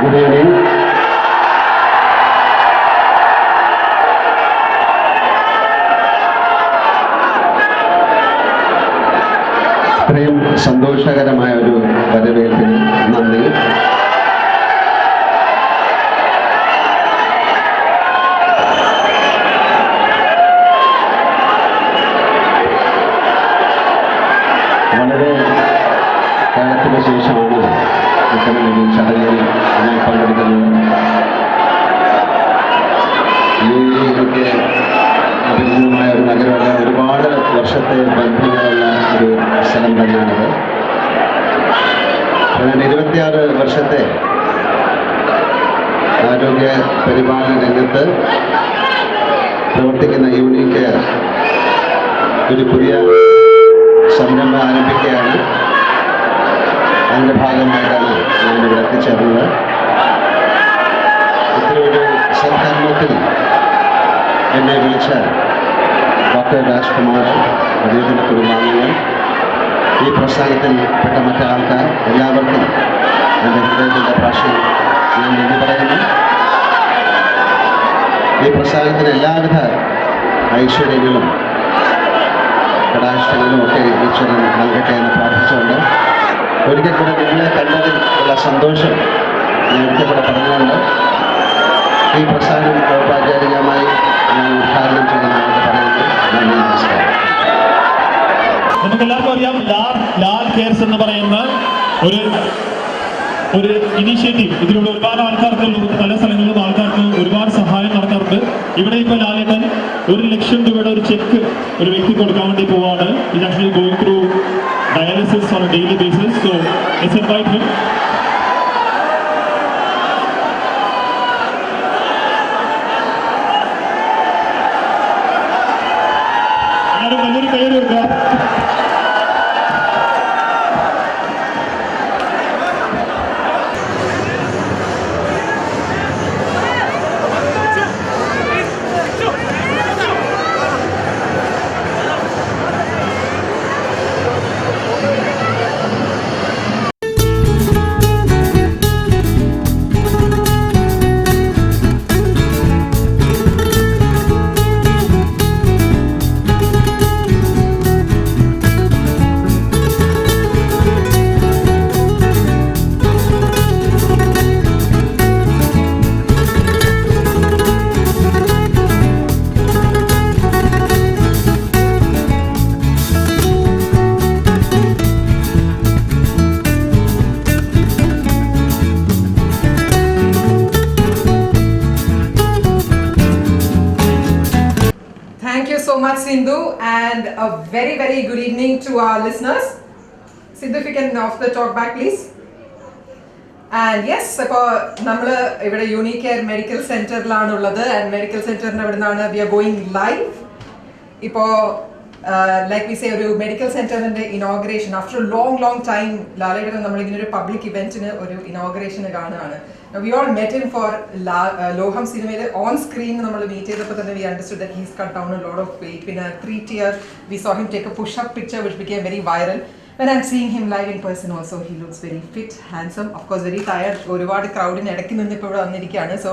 Good evening. ഇത്രയും സന്തോഷകരമായ ഒരു വരവേൽപ്പിന് നന്ദി. വളരെ കാലത്തിന് ശേഷമാണ് ഇത്തരം ഒരു ചടങ്ങിൽ ഞാൻ പങ്കെടുക്കുന്നത്. യുഎഇയിലൊക്കെ അഭിനന്ദനമായ ഒരു നഗരമല്ല, ഒരുപാട് വർഷത്തെ ബന്ധങ്ങളുള്ള ഒരു സ്ഥലം തന്നെയാണത്. ഏതാണ്ട് 26 വർഷത്തെ ആരോഗ്യ പരിപാലന രംഗത്ത് പ്രവർത്തിക്കുന്ന യൂണിക് കെയർ ഒരു പുതിയ സംരംഭം ആരംഭിക്കുകയാണ്. അതിൻ്റെ ഭാഗമായിട്ടാണ് ഞാനിവിടെ എത്തിച്ചേർന്നത്. ഇത്തരമൊരു സൽക്കർമ്മത്തിൽ എന്നെ വിളിച്ച ഡോക്ടർ രാജ്കുമാർ, അദ്ദേഹത്തിൻ്റെ കുടുംബാംഗങ്ങൾ, ഈ പ്രസ്ഥാനത്തിൽ പെട്ട മറ്റാൾക്കാർ എല്ലാവർക്കും എൻ്റെ ഹൃദയത്തിൻ്റെ ഭാഷയിൽ ഞാൻ നന്ദി പറയുന്നു. ഈ പ്രസ്ഥാനത്തിന് എല്ലാവിധ ഐശ്വര്യങ്ങളും കടാക്ഷങ്ങളും ഒക്കെ ഈശ്വരൻ നൽകട്ടെ എന്ന് പ്രാർത്ഥിച്ചുകൊണ്ട് ഒരിക്കൽ കൂടെ നിങ്ങളെ കണ്ടതിൽ ഉള്ള സന്തോഷം ഞാൻ ഒരിക്കൽ കൂടെ പറഞ്ഞുകൊണ്ട് ഈ പ്രസ്ഥാനം ഔപചാരികമായി ഞാൻ ഉദ്ഘാടനം ചെയ്യുന്നതായിട്ട് പറയുന്നു. നന്ദി, നമസ്കാരം. നമുക്കെല്ലാവർക്കും അറിയാം, ലാൽ കെയർസ് എന്ന് പറയുന്ന ഒരു ഇനീഷ്യേറ്റീവ്. ഇതിലൂടെ ഒരുപാട് ആൾക്കാർക്ക് പല സ്ഥലങ്ങളിലും ആൾക്കാർക്ക് ഒരുപാട് സഹായം നടക്കാറുണ്ട്. ഇവിടെ ഇപ്പോൾ ലാലേട്ടൻ 1 ലക്ഷം രൂപയുടെ ഒരു ചെക്ക് ഒരു വ്യക്തി കൊടുക്കാൻ വേണ്ടി പോവാണ്. ഇത് actually going through dialysis on A daily basis. So let's invite him. എല്ലാവരും വലിയൊരു കയ്യിൽ കൊടുക്കുക. Thank you so much, Sindhu, and a very, very good evening to our listeners. Sindhu, if you can off the talk back, please. And yes, അപ്പോൾ നമ്മൾ ഇവിടെ unique care medical സെന്ററിലാണ് ഉള്ളത്. And medical സെന്ററിന് ഇവിടെ നിന്നാണ് വി ആർ ഗോയിങ് ലൈവ്. ഇപ്പോൾ like we say ഒരു medical സെന്ററിന്റെ inauguration after long time ലാലേട്ടൻ നമ്മളിങ്ങനെ ഒരു പബ്ലിക് ഇവന്റിന് ഒരു ഇനോഗ്രേഷന് കാണുകയാണ്. We all met him for Loham cinema on screen. നമ്മൾ മീറ്റ് ചെയ്തപ്പോൾ തന്നെ we understood that he's cut down a lot of weight. പിന്നെ 3 tier we saw him take a push-up picture which became very viral. When I'm seeing him live in person also, he looks very fit, handsome, of course very tired. ഒരുപാട് ക്രൗഡിന് ഇടയ്ക്ക് നിന്ന് ഇപ്പോൾ ഇവിടെ വന്നിരിക്കുകയാണ്. So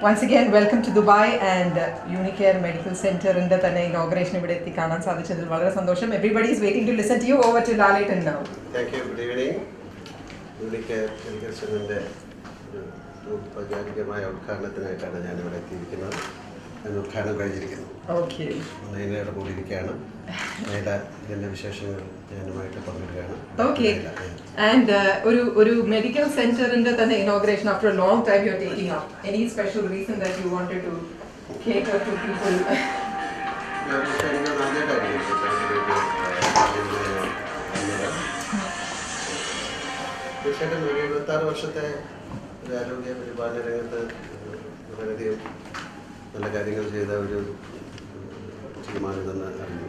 once again welcome to Dubai and unique care medical സെന്ററിന്റെ തന്നെ inauguration ഇവിടെ എത്തി കാണാൻ സാധിച്ചതിൽ വളരെ സന്തോഷം. Everybody is waiting to listen to you. Over to Laletan now. Thank you. Good evening. Unique care medical സെന്ററിന്റെ ഔപചാരികമായ ഉദ്ഘാടനത്തിനായിട്ടാണ് ഞാനിവിടെ എത്തിയിരിക്കുന്നത്. ഞാൻ ഉദ്ഘാടനം കഴിഞ്ഞിരിക്കുന്നു. നൈനയുടെ കൂടി ഇരിക്കുകയാണ്. ഇതിന്റെ വിശേഷങ്ങൾ ഞാനുമായിട്ട് പങ്കിടുകയാണ്. ഒരു മെഡിക്കൽ സെന്ററിന്റെ തന്നെ inauguration after a long time you are taking up. Any special reason that you wanted to cater to people? തീർച്ചയായിട്ടും 26 വർഷത്തെ ഒരു ആരോഗ്യ പരിപാലന രംഗത്ത് വളരെയധികം നല്ല കാര്യങ്ങൾ ചെയ്ത ഒരു ടീമാണിതെന്ന് അറിഞ്ഞു.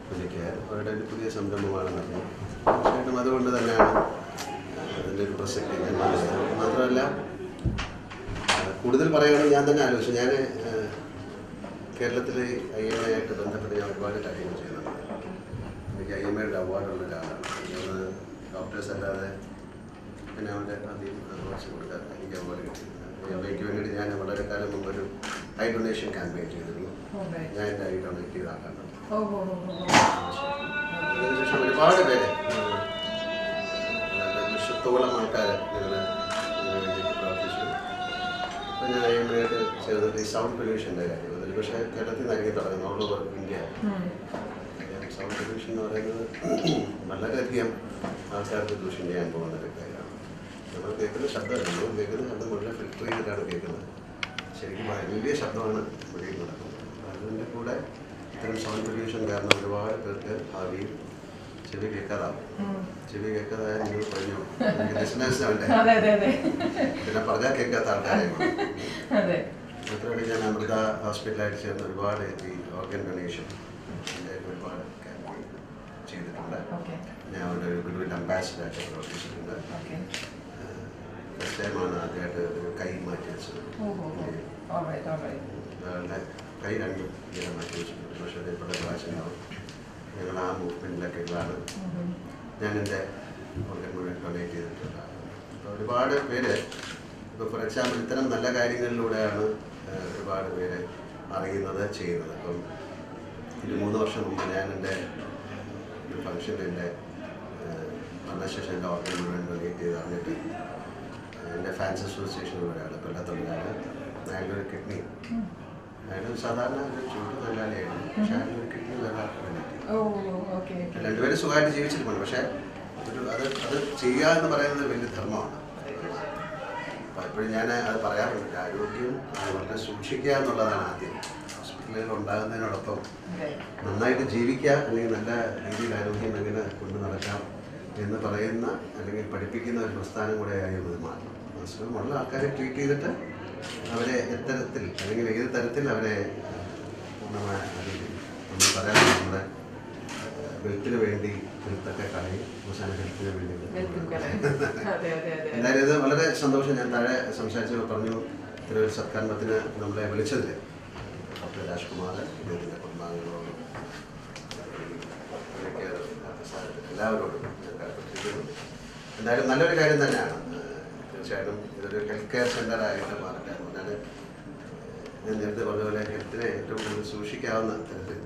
യൂണിക് കെയർ അവരുടെ ഒരു പുതിയ സംരംഭമാണെന്ന് അറിഞ്ഞു. തീർച്ചയായിട്ടും അതുകൊണ്ട് തന്നെയാണ് അതിൻ്റെ ഒരു പ്രസക്തി ഞാൻ മനസ്സിലാക്കുന്നത്. മാത്രമല്ല കൂടുതൽ പറയുകയാണെങ്കിൽ ഞാൻ തന്നെ ആലോചിച്ചു. ഞാൻ കേരളത്തിൽ IMA ആയിട്ട് ബന്ധപ്പെട്ട് ഞാൻ ഒരുപാട് കാര്യങ്ങൾ ചെയ്യുന്നുണ്ട്. എനിക്ക് IMA അവാർഡുള്ള ഒരാളാണ്. ഡോക്ടേഴ്സ് അല്ലാതെ പിന്നെ അവൻ്റെ ആദ്യം കുറച്ച് കൊടുക്കാൻ എനിക്ക് അവാർഡ് കിട്ടിയിട്ടുണ്ട്. എനിക്ക് വേണ്ടിയിട്ട് ഞാൻ വളരെ കാലം മുമ്പ് ഒരു ഐ ഡൊണേഷൻ ക്യാമ്പയിൻ ചെയ്തിരുന്നു. ഞാൻ എൻ്റെ ഐ ഡൊണേറ്റ് ചെയ്താക്കാണ്. അതിനുശേഷം ഒരുപാട് പേര് ലക്ഷത്തോളം ആൾക്കാർ ഞങ്ങൾ വേണ്ടിയിട്ട് പ്രവർത്തിച്ചു. അപ്പോൾ ഞാൻ മെയിനായിട്ട് ചെയ്തത് ഈ സൗണ്ട് പൊല്യൂഷൻ്റെ കാര്യം. അതിൽ പക്ഷേ കേരളത്തിൽ നിന്നായിരിക്കും തുടങ്ങുന്നത്, all over India. Sound pollution എന്ന് പറയുന്നത് വളരെയധികം ആൾക്കാർക്ക് ദൂഷ്യം ചെയ്യാൻ പോകുന്ന ഒരു കാര്യമാണ്. നമ്മൾ കേൾക്കുന്ന ശബ്ദമല്ല, നമ്മൾ കേൾക്കുന്ന ശബ്ദം മുഴുവൻ ഫിൽറ്റർ ചെയ്തിട്ടാണ് കേൾക്കുന്നത്. ശരിക്കും വലിയ ശബ്ദമാണ് വെളിയിൽ നടക്കുന്നത്. അതിൻ്റെ കൂടെ ഇത്തരം സൗണ്ട് പൊല്യൂഷൻ കാരണം ഒരുപാട് പേർക്ക് ഭാവിയിൽ ചെവി കേൾക്കാതാവും. ചെവി കേൾക്കാതായാൽ നിങ്ങൾ പറഞ്ഞു ബിസിനസ് വേണ്ടേ, പിന്നെ പറഞ്ഞാൽ കേൾക്കാത്ത ആൾക്കാരെയാണ്. മാത്രമല്ല ഞാൻ അമൃത ഹോസ്പിറ്റലായിട്ട് ചേർന്ന് ഒരുപാട് ഈ ഓർഗൻ ഡൊണേഷൻ ഒരുപാട് ക്യാമ്പയിൻ ചെയ്തിട്ടുണ്ട്. ഞാൻ അവിടെ ഒരു ഗുരുവിൽ അംബാസിഡറായിട്ട് പ്രവർത്തിച്ചിട്ടുണ്ട്. ഫസ്റ്റ് ടൈമാണ് ആദ്യമായിട്ട് ഒരു കൈ മാറ്റി വെച്ചത്. ഒരാളുടെ കൈ രണ്ടും ഇങ്ങനെ മാറ്റി വെച്ചിട്ടുണ്ട്. പക്ഷേ അതേപോലെ പ്രാവശ്യമാവും ഞങ്ങൾ ആ മൂവ്മെൻറ്റിലൊക്കെ ഉള്ളതാണ് ഞാൻ എൻ്റെ ഓർഗൻ മുഴുവൻ ഡൊണേറ്റ് ചെയ്തിട്ടുണ്ട്. അപ്പോൾ ഒരുപാട് പേര് ഇപ്പോൾ ഫോർ എക്സാമ്പിൾ ഇത്തരം നല്ല കാര്യങ്ങളിലൂടെയാണ് ഒരുപാട് പേര് അറിയുന്നത്, ചെയ്യുന്നത്. അപ്പം ഒരു 3 വർഷം മുമ്പ് ഞാൻ എൻ്റെ ഒരു ഫംഗ്ഷനിൽ എൻ്റെ മരണശേഷം എൻ്റെ ഓർഗൻ മുഴുവൻ ഡൊണേറ്റ് ചെയ്ത് അറിഞ്ഞിട്ട് എൻ്റെ ഫാൻസ് അസോസിയേഷനിൽ ഒരാൾ കൊല്ലത്തുള്ളതാണ്. അയാളൊരു കിഡ്നി, അയാൾ സാധാരണ ഒരു ചൂട് തൊഴിലാളിയായിരുന്നു. പക്ഷേ അയാളൊരു കിഡ്നി രണ്ടുപേരും സുഖമായിട്ട് ജീവിച്ചിട്ടുണ്ട്. പക്ഷേ അത് ചെയ്യുക എന്ന് പറയുന്നത് വലിയ ധർമ്മമാണ്. പലപ്പോഴും ഞാൻ അത് പറയാറുണ്ട്, ആരോഗ്യം വളരെ സൂക്ഷിക്കുക എന്നുള്ളതാണ് ആദ്യം. ഹോസ്പിറ്റലുകൾ ഉണ്ടാകുന്നതിനോടൊപ്പം നന്നായിട്ട് ജീവിക്കുക, അല്ലെങ്കിൽ നല്ല രീതിയിൽ ആരോഗ്യം എങ്ങനെ കൊണ്ടു നടക്കാം എന്ന് പറയുന്ന അല്ലെങ്കിൽ പഠിപ്പിക്കുന്ന ഒരു പ്രസ്ഥാനം കൂടെ ആയി അത് മാറണം. അസുഖമുള്ള ആൾക്കാരെ ട്രീറ്റ് ചെയ്തിട്ട് അവരെ എത്തരത്തിൽ അല്ലെങ്കിൽ ഏത് തരത്തിൽ അവരെ പൂർണ്ണമായ ആരോഗ്യം നമ്മൾ പറയാൻ നമ്മുടെ ഹെൽത്തിന് വേണ്ടി ഹെൽത്തൊക്കെ കളയും, അവസാനം ഹെൽത്തിന് വേണ്ടി. എന്തായാലും ഇത് വളരെ സന്തോഷം. ഞാൻ താഴെ സംസാരിച്ചപ്പോൾ പറഞ്ഞു, ഇത്തരം ഒരു സത്കർമ്മത്തിന് നമ്മളെ വിളിച്ചതിൽ ഡോക്ടർ രാജ്കുമാർ, ഇദ്ദേഹത്തിൻ്റെ കുടുംബാംഗങ്ങളോടും എല്ലാവരോടും ഞാൻ കടപ്പെട്ടിരിക്കുന്നു. എന്തായാലും നല്ലൊരു കാര്യം തന്നെയാണ്. തീർച്ചയായിട്ടും ഇതൊരു ഹെൽത്ത് കെയർ സെൻ്ററായിട്ട് മാറട്ടെ. ഞാൻ നേരത്തെ പറഞ്ഞ പോലെ ഹെൽത്തിനെ ഏറ്റവും കൂടുതൽ സൂക്ഷിക്കാവുന്ന തരത്തിൽ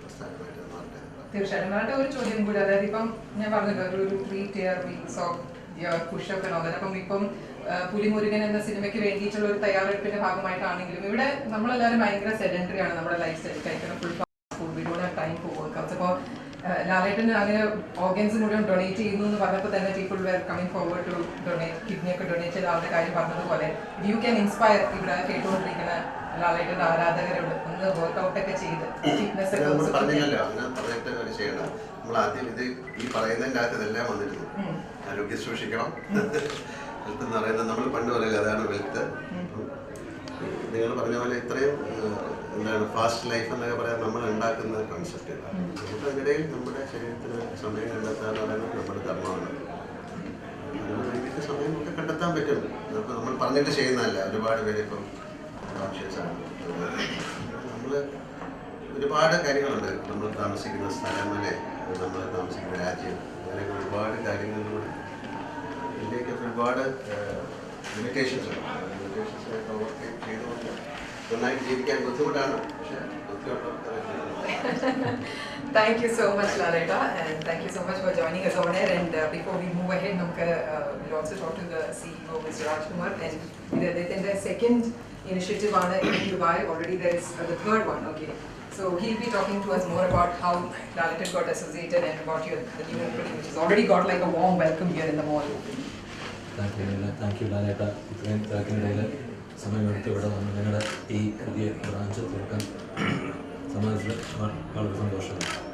പ്രസ്ഥാനമായിട്ട് മാറട്ടെ. തീർച്ചയായിട്ടും. വേണ്ട ഒരു ചോദ്യം കൂടി, അതായത് ഇപ്പം ഞാൻ പറഞ്ഞല്ലോ ഒരു 3 tier weeks ഓഫ് പുഷപ്പ് എന്നുള്ളത്. അപ്പം ഇപ്പം പുലിമുരുകൻ എന്ന സിനിമയ്ക്ക് വേണ്ടിയിട്ടുള്ള ഒരു തയ്യാറെടുപ്പിന്റെ ഭാഗമായിട്ടാണെങ്കിലും ഇവിടെ നമ്മളെല്ലാവരും ഭയങ്കര സെഡൻറ്ററി ആണ്. നമ്മുടെ ലൈഫ് സ്റ്റൈൽ കഴിക്കുന്ന full fast food, we don't have time for workouts. അപ്പോൾ ലാലേട്ടന് അങ്ങനെ ഓർഗൻസ് മുഴുവൻ ഡൊണേറ്റ് ചെയ്യുന്നു എന്ന് പറഞ്ഞപ്പോൾ തന്നെ people were coming forward to donate, kidney ഒക്കെ ഡൊണേറ്റ് ചെയ്ത ആളുടെ കാര്യം പറഞ്ഞതുപോലെ യു ക്യാൻ ഇൻസ്പയർ ഇവിടെ കേട്ടുകൊണ്ടിരിക്കുന്ന ലാലേട്ടൻ്റെ ആരാധകരോട് ഒന്ന് വർക്കൗട്ടൊക്കെ ചെയ്ത് ഫിറ്റ്നസ് ഒക്കെ പറഞ്ഞില്ലല്ലോ. അങ്ങനെ പറഞ്ഞിട്ട് ഒരു ചെയ്യണം. നമ്മൾ ആദ്യം ഇത് ഈ പറയുന്നതിൻ്റെ അകത്ത് ഇതെല്ലാം വന്നിരുന്നു. ആരോഗ്യം സൂക്ഷിക്കണം. ഹെൽത്ത് എന്ന് പറയുന്നത് നമ്മൾ പണ്ട് പറയില്ല, അതാണ് വെൽത്ത്. നിങ്ങൾ പറഞ്ഞ പോലെ ഇത്രയും എന്താണ് ഫാസ്റ്റ് ലൈഫ് എന്നൊക്കെ പറയാൻ നമ്മൾ ഉണ്ടാക്കുന്ന കോൺസെപ്റ്റുകളാണ്. നമുക്ക് അതിനിടയിൽ നമ്മുടെ ശരീരത്തിന് സമയം കണ്ടെത്താൻ പറയുന്നത് നമ്മുടെ ധർമ്മമാണ്. അതിന് വേണ്ടിയിട്ട് സമയമൊക്കെ കണ്ടെത്താൻ പറ്റും. അപ്പോൾ നമ്മൾ പറഞ്ഞിട്ട് ചെയ്യുന്നതല്ല. ഒരുപാട് പേര് ഇപ്പം കോൺഷ്യസാണ്. നമ്മൾ ഒരുപാട് കാര്യങ്ങളുണ്ട്. നമ്മൾ താമസിക്കുന്ന സ്ഥലങ്ങളെ, നമ്മൾ താമസിക്കുന്ന രാജ്യം, അങ്ങനെയൊക്കെ ഒരുപാട് കാര്യങ്ങളിലൂടെ ഇന്ത്യക്കൊക്കെ ഒരുപാട് ലിമിറ്റേഷൻസ് ഉണ്ട്. ലിമിറ്റേഷൻസായിട്ട് ഓവർകം ചെയ്തുകൊണ്ട് നന്നായിട്ട് ജീവിക്കാൻ ബുദ്ധിമുട്ടാണ്. പക്ഷേ Thank you so much, Laleta, and thank you so much for joining us on air. And before we move ahead, we'll also talk to the CEO, Mr. Rajkumar. And the second initiative in Dubai, already there is the third one. Okay, so he'll be talking to us more about how Laleta got associated and about the new opening, which has already got like a warm welcome here in the mall. Thank you, Laleta. ഇത്രയും തിരക്കിനിടയിൽ സമയമെടുത്ത് ഇവിടെ വന്ന് നിങ്ങളുടെ ഈ പുതിയ branch തുറക്കാൻ സമ്മതിച്ചത് വളരെ സന്തോഷമാണ്.